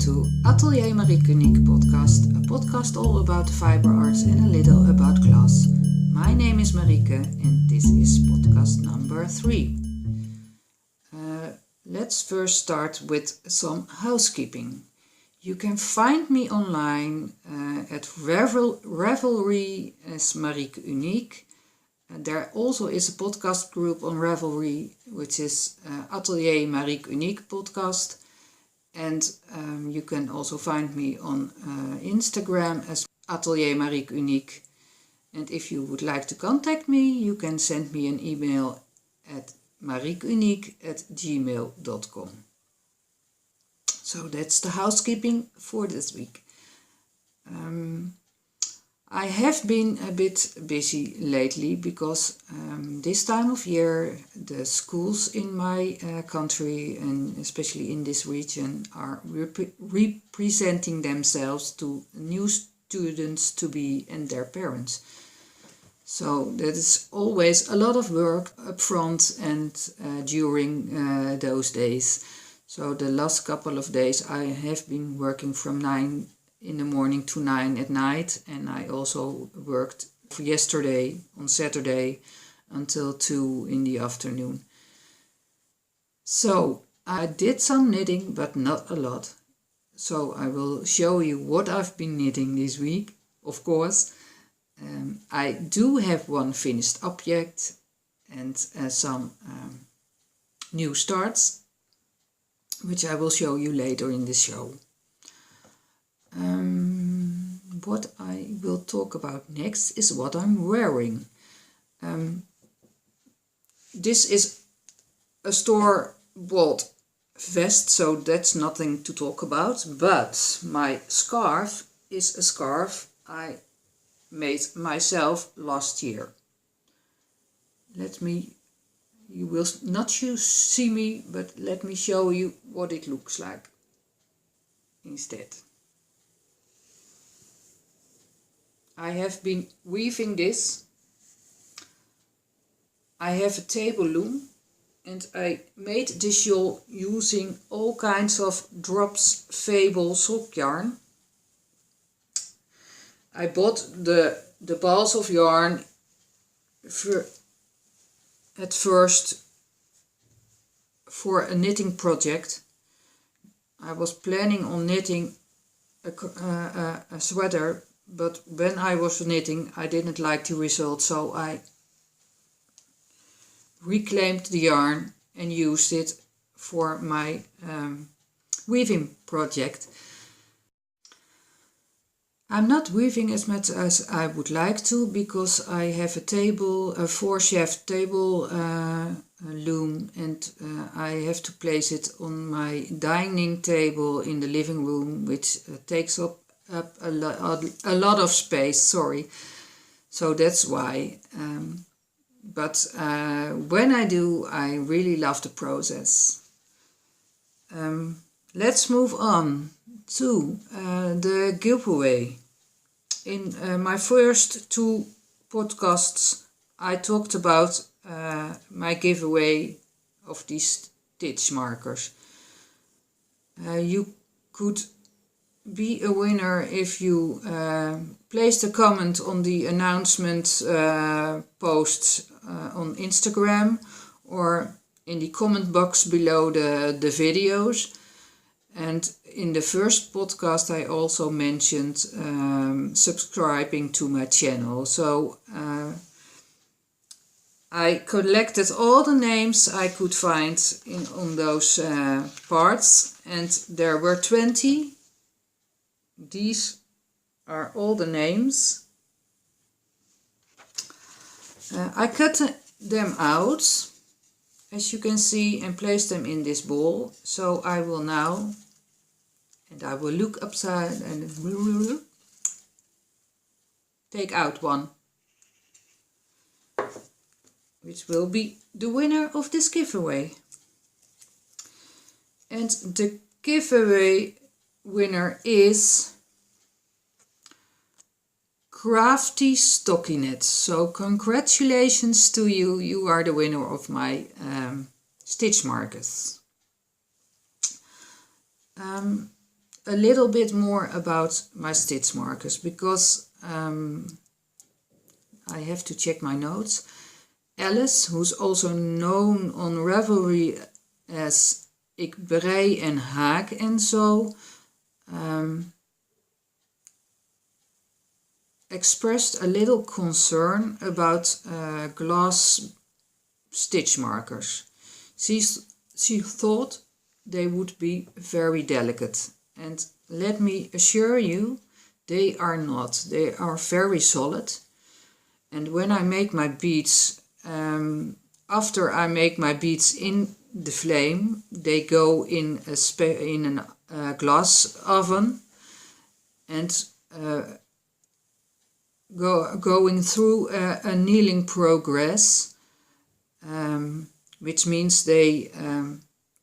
to Atelier Mariekuniek Potcast, a podcast all about fiber arts and a little about glass. My name is Marieke and this is podcast number 3. Let's first start with some housekeeping. You can find me online at Ravelry as Mariekuniek. There also is a podcast group on Ravelry, which is Atelier Mariekuniek Potcast. And you can also find me on Instagram as Atelier Mariekuniek. And if you would like to contact me, you can send me an email at mariekuniek@gmail.com. So that's the housekeeping for this week. I have been a bit busy lately because this time of year the schools in my country and especially in this region are representing themselves to new students to be and their parents. So that is always a lot of work up front and during those days. So the last couple of days I have been working from 9 in the morning to 9 at night, and I also worked yesterday on Saturday until 2 in the afternoon. So I did some knitting, but not a lot. So I will show you what I've been knitting this week, of course. I do have one finished object and some new starts, which I will show you later in the show. What I will talk about next is what I'm wearing. This is a store-bought vest, so that's nothing to talk about. But my scarf is a scarf I made myself last year. You will not see me, but let me show you what it looks like instead. I have been weaving this. I have a table loom and I made this shawl using all kinds of drops fable sock yarn. I bought the balls of yarn at first for a knitting project. I was planning on knitting a sweater, but when I was knitting I didn't like the result, so I reclaimed the yarn and used it for my weaving project. I'm not weaving as much as I would like to because I have a 4-shaft table loom, and I have to place it on my dining table in the living room, which takes up a lot of space, sorry. So that's why. But when I do, I really love the process. Let's move on to the giveaway. In my first 2 podcasts I talked about my giveaway of these stitch markers. You could be a winner if you placed a comment on the announcement posts on Instagram or in the comment box below the videos. And in the first podcast I also mentioned subscribing to my channel. So I collected all the names I could find on those parts, and there were 20. These are all the names. I cut them out, as you can see, and place them in this bowl. So I will now, and I will look upside and take out one, which will be the winner of this giveaway. And the giveaway winner is Crafty Stockinette. So congratulations to you. You are the winner of my stitch markers. a little bit more about my stitch markers, because I have to check my notes. Alice, who's also known on Ravelry as Ik brei en haak en zo, expressed a little concern about glass stitch markers. She thought they would be very delicate, and let me assure you, they are not. They are very solid, and when I make my beads, after I make my beads in the flame, they go in a glass oven, and going through a annealing progress, which means they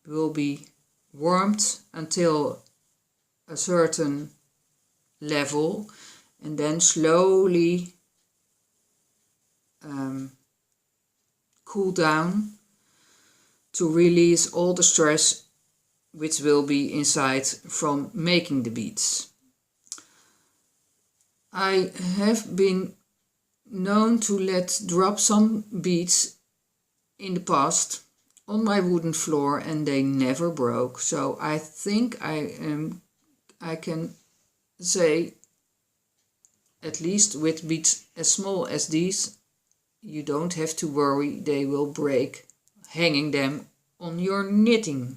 will be warmed until a certain level, and then slowly cool down to release all the stress which will be inside from making the beads. I have been known to let drop some beads in the past on my wooden floor, and they never broke. So I think I can say, at least with beads as small as these, you don't have to worry they will break hanging them on your knitting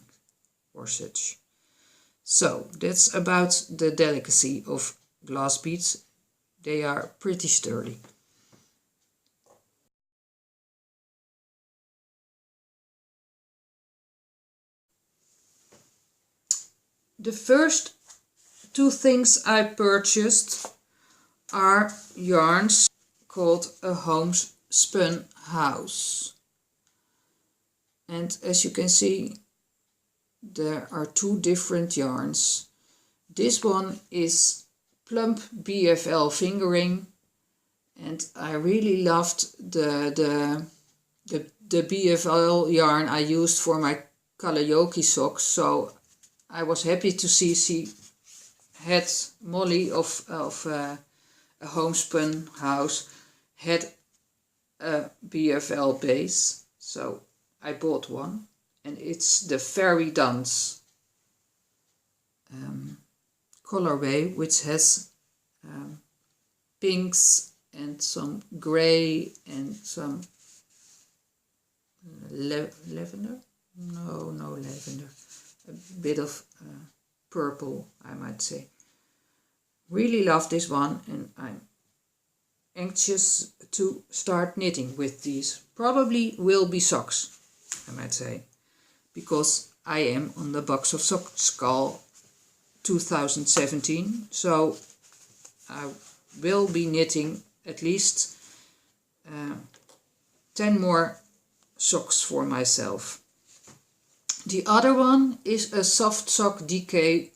or such. So that's about the delicacy of glass beads. They are pretty sturdy. The first two things I purchased are yarns called a homespun house. And as you can see, there are two different yarns. This one is plump BFL fingering, and I really loved the BFL yarn I used for my karaoke socks, so I was happy to see she had Molly of a homespun house had a BFL base, so I bought one, and it's the Fairy Dance colorway, which has pinks and some grey and some lavender? No lavender. A bit of purple, I might say. Really love this one, and I'm anxious to start knitting with these. Probably will be socks, I might say, because I am on the box of socks call 2017, so I will be knitting at least 10 more socks for myself. The other one is a soft sock DK,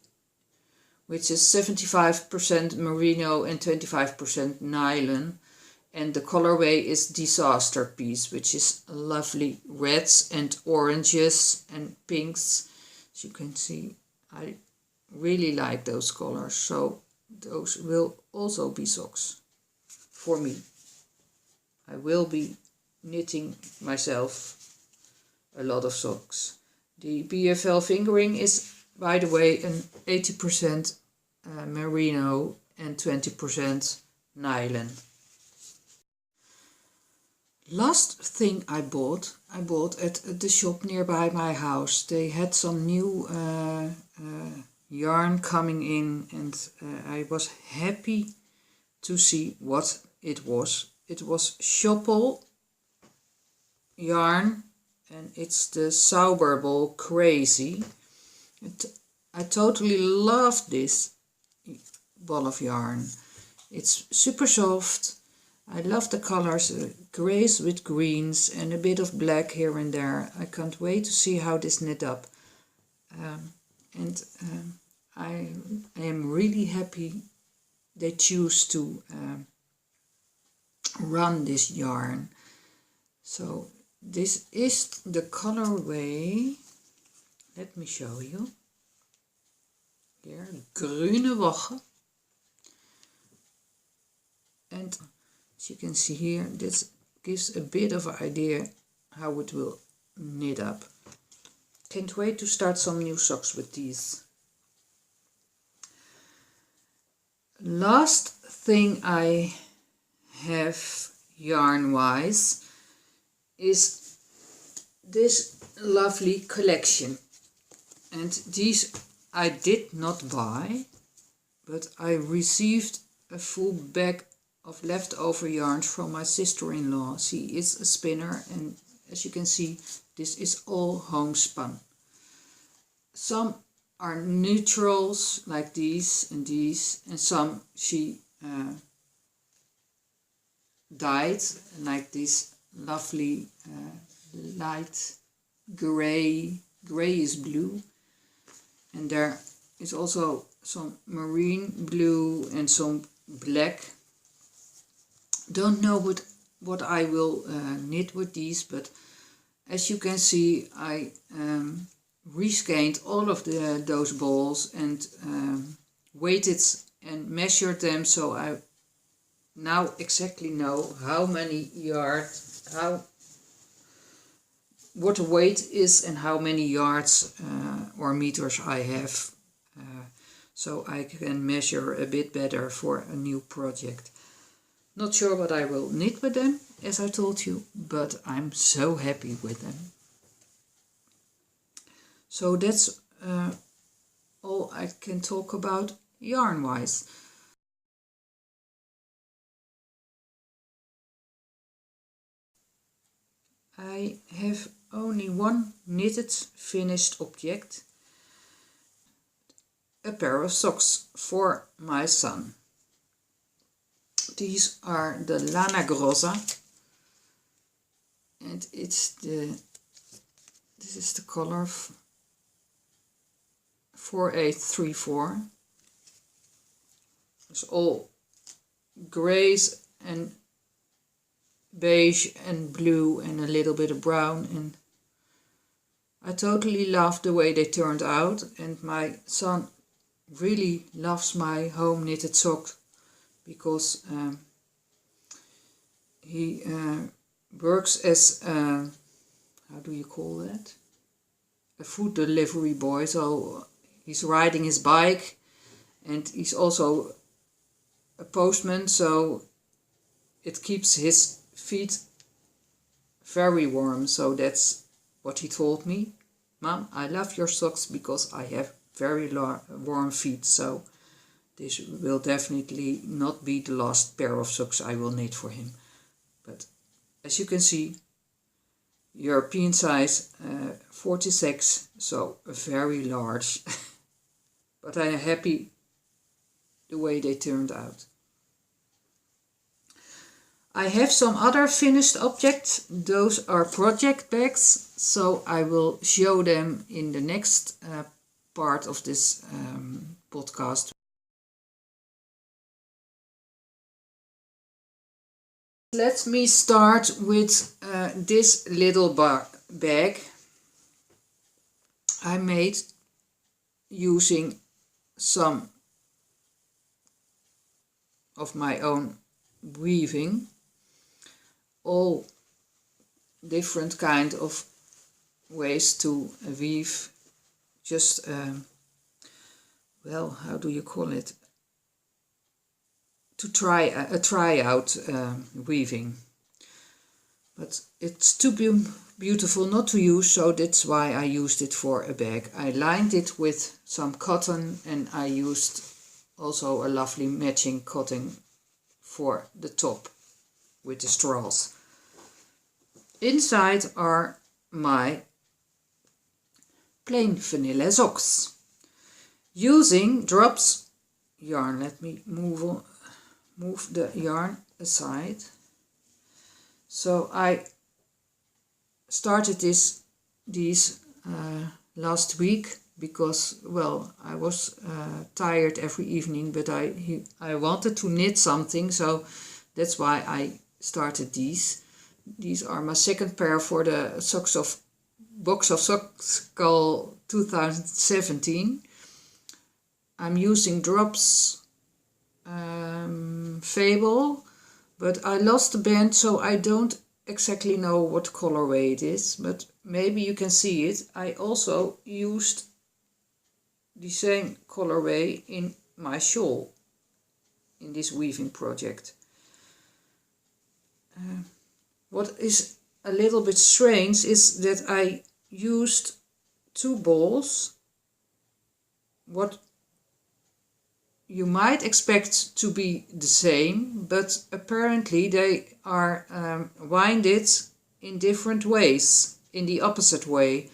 which is 75% merino and 25% nylon, and the colorway is Disaster Piece, which is lovely reds and oranges and pinks. As you can see, I really like those colors, so those will also be socks for me. I will be knitting myself a lot of socks. The BFL fingering is, by the way, an 80% merino and 20% nylon. Last thing I bought at the shop nearby my house. They had some new yarn coming in, and I was happy to see what it was. It was Shoppel yarn, and it's the Sauberball Crazy. I totally love this ball of yarn. It's super soft. I love the colors, grays with greens and a bit of black here and there. I can't wait to see how this knit up. I am really happy they choose to run this yarn. So this is the colorway. Let me show you. here, grüne Woche. And as you can see here, this gives a bit of an idea how it will knit up. Can't wait to start some new socks with these. Last thing I have yarn wise is this lovely collection, and these I did not buy, but I received a full bag of leftover yarns from my sister-in-law. She is a spinner, and as you can see, this is all homespun. Some are neutrals like these, and some she dyed like this lovely light gray is blue, and there is also some marine blue and some black. Don't know what I will knit with these, but as you can see, I rescanned all of those balls and weighted and measured them, so I now exactly know how many yards, what the weight is and how many yards or meters I have, so I can measure a bit better for a new project. Not sure what I will knit with them, as I told you, but I'm so happy with them. So that's all I can talk about yarn-wise. I have only one knitted finished object, a pair of socks for my son. These are the Lana Grossa, and this is the color 4834. It's all grays and beige and blue and a little bit of brown, and I totally love the way they turned out, and my son really loves my home knitted socks because he works as how do you call that, a food delivery boy. So he's riding his bike, and he's also a postman, so it keeps his feet very warm. So that's what he told me. Mom, I love your socks because I have very warm feet, so this will definitely not be the last pair of socks I will knit for him. But as you can see, European size 46, so very large. But I am happy the way they turned out. I have some other finished objects. Those are project bags, so I will show them in the next part of this podcast. Let me start with this little bag I made using some of my own weaving, all different kind of ways to weave, just well, how do you call it, to try a tryout weaving, but it's too beautiful not to use, so that's why I used it for a bag. I lined it with some cotton, and I used also a lovely matching cotton for the top with the straws. Inside are my plain vanilla socks using drops yarn. Let me move the yarn aside. So I started these last week because, well, I was tired every evening, but I wanted to knit something, so that's why I started these. These are my second pair for the box of socks called 2017. I'm using Drops Fable, but I lost the band, so I don't exactly know what colorway it is, but maybe you can see it. I also used the same colorway in my shawl in this weaving project. What is a little bit strange is that I used 2 balls, what you might expect to be the same, but apparently they are winded in different ways, in the opposite way.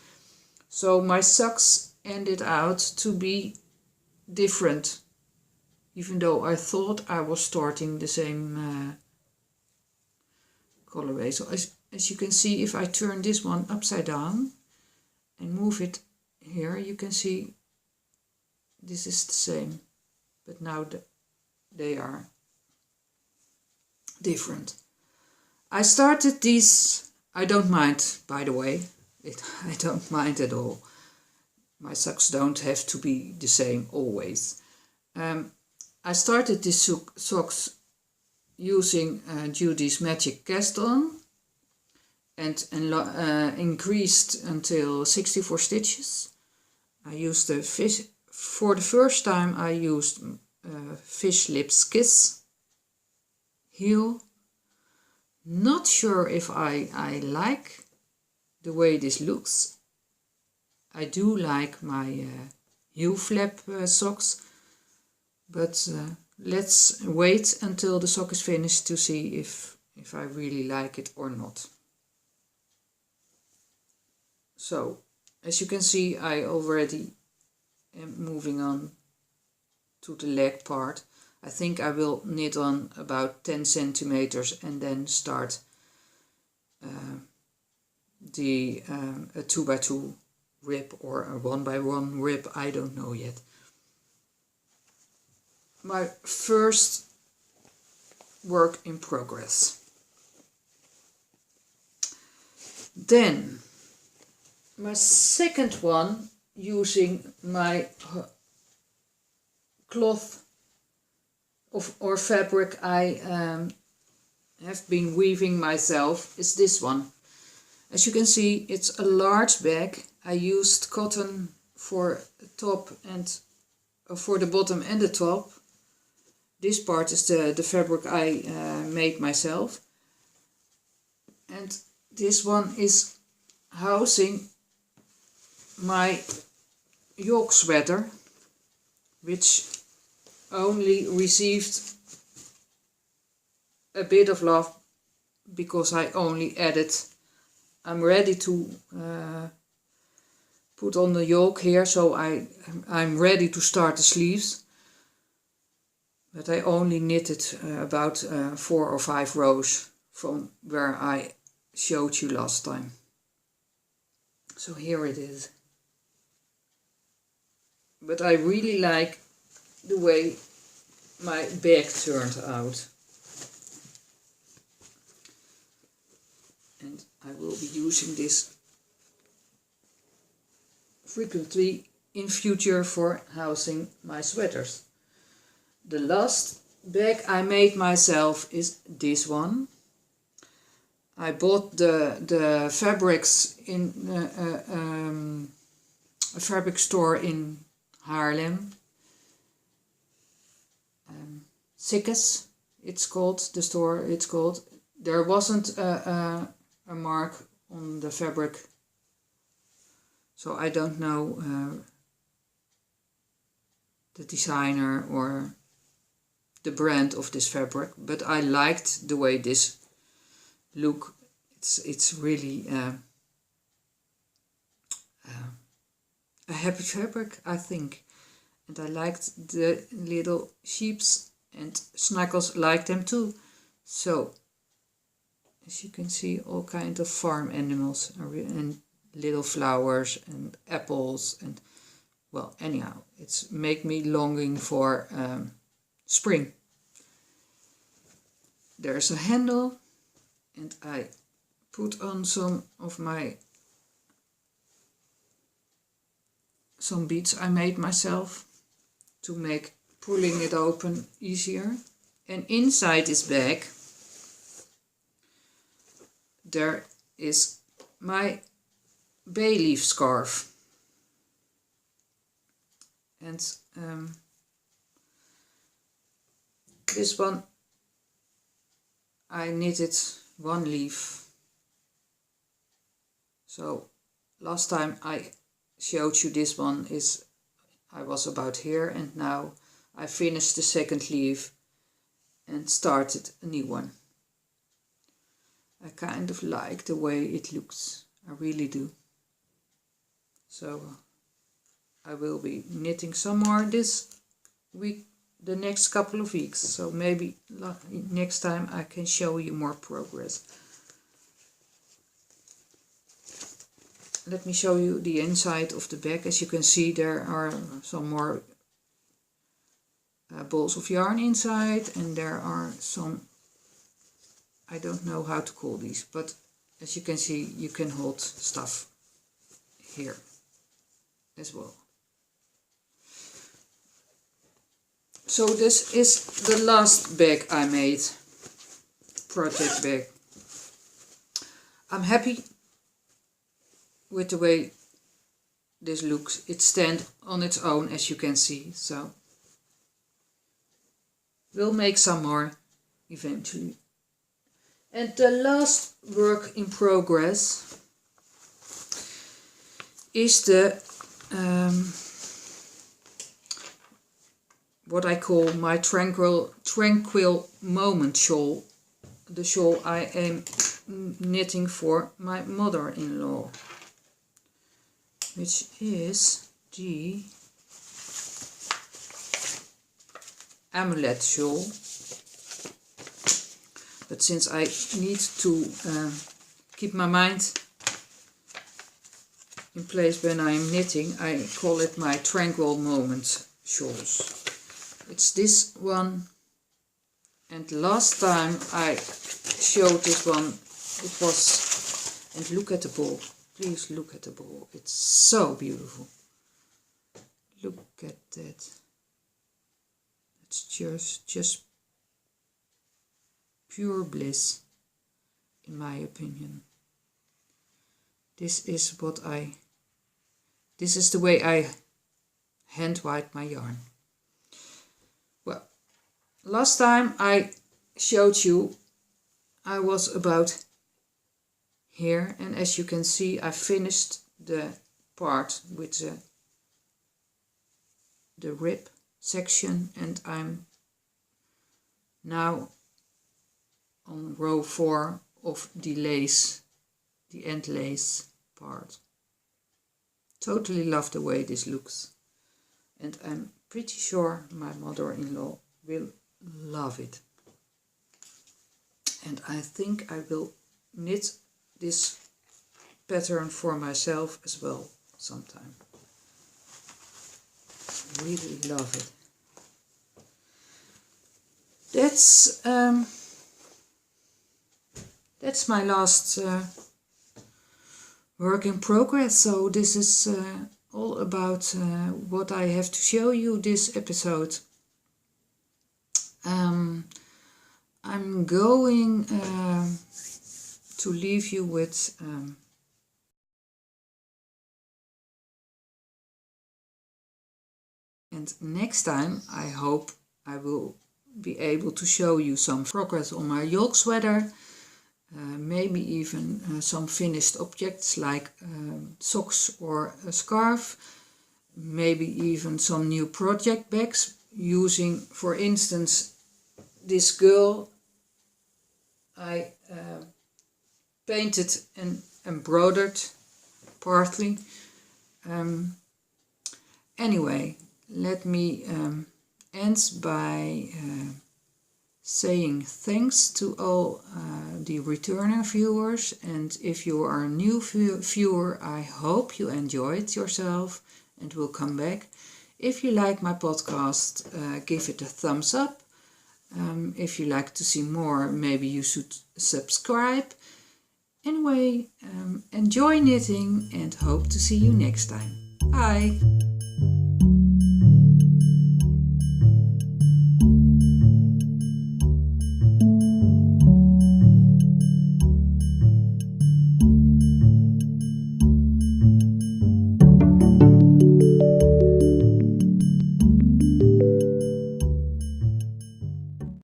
So my socks ended out to be different, even though I thought I was starting the same colorway. So as you can see, if I turn this one upside down and move it here, you can see this is the same, but now they are different. I started these, I don't mind, by the way, I don't mind at all. My socks don't have to be the same always. I started these socks using Judy's Magic Cast On and increased until 64 stitches. I used the fish, for the first time I used Fish Lips Kiss heel. Not sure if I like the way this looks. I do like my heel flap socks, but let's wait until the sock is finished to see if I really like it or not. So, as you can see, I already am moving on to the leg part. I think I will knit on about 10 centimeters and then start a 2x2 rib or a 1x1 rib, I don't know yet. My first work in progress. Then my second one, using my cloth or fabric I have been weaving myself, is this one. As you can see, it's a large bag. I used cotton for the top and for the bottom and the top. This part is the fabric I made myself. And this one is housing my York sweater, which only received a bit of love because I only added. I'm ready to put on the yoke here, so I'm ready to start the sleeves. But I only knitted about 4 or 5 rows from where I showed you last time. So here it is. But I really like the way my bag turned out. And I will be using this frequently in future for housing my sweaters. The last bag I made myself is this one. I bought the fabrics in a fabric store in Haarlem. Sikkes, it's called, the store it's called. There wasn't a mark on the fabric, so I don't know the designer or the brand of this fabric, but I liked the way this look. It's really a happy fabric, I think, and I liked the little sheeps, and Snuggles liked them too. So as you can see, all kinds of farm animals and little flowers and apples, and well, anyhow, it's make me longing for spring. There's a handle, and I put on some beads I made myself to make pulling it open easier. And inside this bag there is my bay leaf scarf. And this one I knitted one leaf. So last time I showed you this one is I was about here, and now I finished the second leaf and started a new one. I kind of like the way it looks, I really do. So I will be knitting some more this week, the next couple of weeks, so maybe next time I can show you more progress. Let me show you the inside of the bag. As you can see, there are some more balls of yarn inside, and there are some, I don't know how to call these, but as you can see, you can hold stuff here as well. So this is the last bag I made, project bag. I'm happy with the way this looks. It stands on its own, as you can see, so we'll make some more eventually. And the last work in progress is the what I call my tranquil moment shawl. The shawl I am knitting for my mother-in-law, which is the amulet shawl. But since I need to keep my mind in place when I am knitting, I call it my tranquil moment shawls. It's this one, and last time I showed this one, it was, and look at the ball, please look at the ball, it's so beautiful. Look at that, it's just pure bliss, in my opinion. This is the way I hand wipe my yarn. Well, last time I showed you, I was about here, and as you can see, I finished the part with the rib section, and I'm now on row 4 of the lace, the end lace part. Totally love the way this looks, and I'm pretty sure my mother-in-law will love it. And I think I will knit this pattern for myself as well sometime. Really love it. That's my last work in progress. So this is all about what I have to show you this episode. I'm going to leave you with and next time I hope I will be able to show you some progress on my yoke sweater, maybe even some finished objects like socks or a scarf, maybe even some new project bags using, for instance, this girl I painted and embroidered partly. Anyway, let me end by saying thanks to all the returning viewers, and if you are a new viewer, I hope you enjoyed yourself and will come back. If you like my podcast, give it a thumbs up. If you like to see more, maybe you should subscribe. Anyway, enjoy knitting and hope to see you next time. Bye!